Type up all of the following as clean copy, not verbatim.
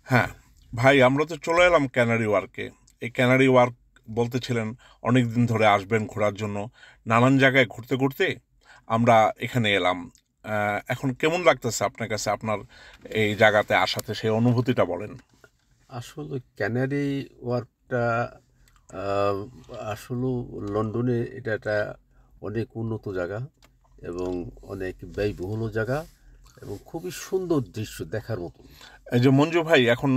হ্যাঁ ভাই, আমরা তো চলে এলাম ক্যানারি ওয়ার্কে। এই ক্যানারি ওয়ার্ক বলতেছিলেন অনেক দিন ধরে আসবেন ঘোরার জন্য। নানান জায়গায় ঘুরতে ঘুরতে আমরা এখানে এলাম। এখন কেমন লাগতেছে আপনার কাছে আপনার এই জায়গাতে আসাতে, সেই অনুভূতিটা বলেন। আসলে ক্যানারি ওয়ার্ফটা আহ, আসলে লন্ডনে এটা একটা অনেক উন্নত জায়গা এবং অনেক ব্যয়বহুল জায়গা এবং খুবই সুন্দর দৃশ্য দেখার মতন। এই যে মঞ্জু ভাই এখন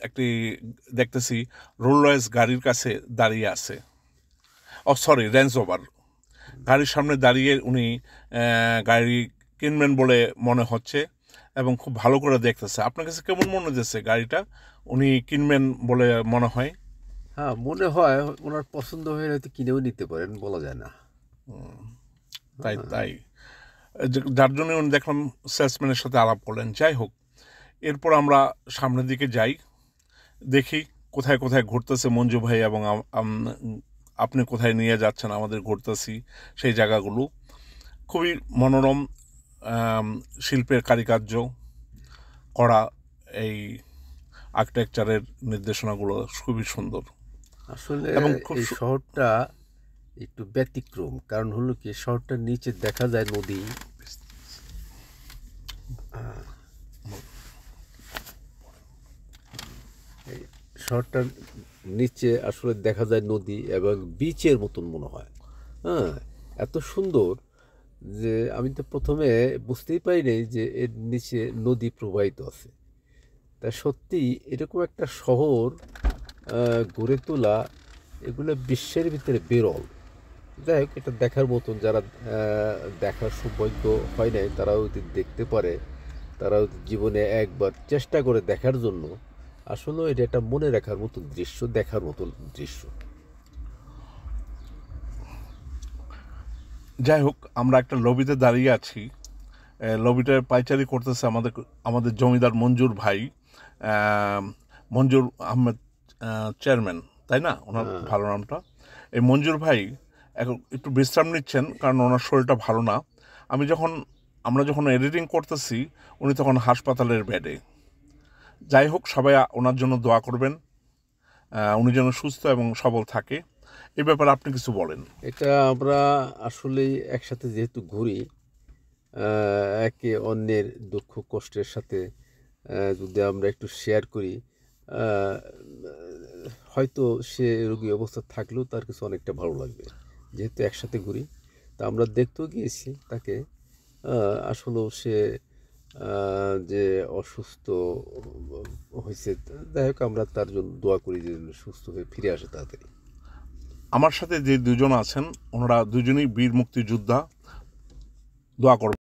একটি দেখতেছি রোল রয়েস গাড়ির কাছে দাঁড়িয়ে আছে। ও সরি, রেঞ্জ ওভার গাড়ির সামনে দাঁড়িয়ে উনি গাড়ি কিনবেন বলে মনে হচ্ছে এবং খুব ভালো করে দেখতেছে। আপনার কাছে কেমন মনে হচ্ছে গাড়িটা উনি কিনবেন বলে মনে হয়? হ্যাঁ, মনে হয় ওনার পছন্দ হয়ে হয়তো কিনেও নিতে পারেন, বলা যায় না। তাই হ্যাঁ, তাই যার জন্য উনি দেখলাম সেলসম্যানের সাথে আলাপ করলেন। যাই হোক, এরপর আমরা সামনের দিকে যাই, দেখি কোথায় কোথায় ঘুরতেছে মঞ্জু ভাই এবং আপনি কোথায় নিয়ে যাচ্ছেন আমাদের ঘুরতেছি সেই জায়গাগুলো। খুবই মনোরম শিল্পের কারিকার্য করা এই আর্কিটেকচারের নির্দেশনাগুলো খুবই সুন্দর আসলে এবং খুব এই শহরটা একটু ব্যতিক্রম, কারণ হলো কি শহরটার নিচে দেখা যায় নদী। এই শহরটার নিচে আসলে দেখা যায় নদী এবং বিচের মতন মনে হয়। হ্যাঁ, এত সুন্দর যে আমি তো প্রথমে বুঝতেই পারিনি যে এর নিচে নদী প্রবাহিত আছে। তা সত্যি এরকম একটা শহর গড়ে তোলা, এগুলো বিশ্বের ভিতরে বিরল। যাই হোক, এটা দেখার মতন, যারা দেখার সৌভাগ্য হয় নাই তারাও যদি দেখতে পারে, তারাও জীবনে একবার চেষ্টা করে দেখার জন্য। আসলে এটা একটা মনে রাখার মতো দৃশ্য, দেখার মতো দৃশ্য। যাই হোক, আমরা একটা লবিতে দাঁড়িয়ে আছি। লবিটায় পাইচারি করতেছে আমাদের আমাদের জমিদার মঞ্জুর ভাই, আহ, মঞ্জুর আহমেদ চেয়ারম্যান, তাই না ওনার হ্যাঁ, ভালো নামটা? এই মঞ্জুর ভাই এখন একটু বিশ্রাম নিচ্ছেন কারণ ওনার শরীরটা ভালো না। আমরা যখন এডিটিং করতেছি উনি তখন হাসপাতালের বেডে। যাই হোক, সবাই ওনার জন্য দোয়া করবেন, উনি যেন সুস্থ এবং সবল থাকে। এই ব্যাপারে আপনি কিছু বলেন। এটা আমরা আসলেই একসাথে যেহেতু ঘুরি, একে অন্যের দুঃখ কষ্টের সাথে যদি আমরা একটু শেয়ার করি, আহ, হয়তো সে রোগী অবস্থা থাকলেও তার কিছু অনেকটা ভালো লাগবে। যেহেতু একসাথে ঘুরি, তা আমরা দেখতেও গিয়েছি তাকে। আসলেও সে যে অসুস্থ হয়েছে, যাই হোক আমরা তার জন্য দোয়া করি যে সুস্থ হয়ে ফিরে আসে তাড়াতাড়ি। আমার সাথে যে দুজন আছেন ওনারা দুজনেই বীর মুক্তিযোদ্ধা। দোয়া করবেন।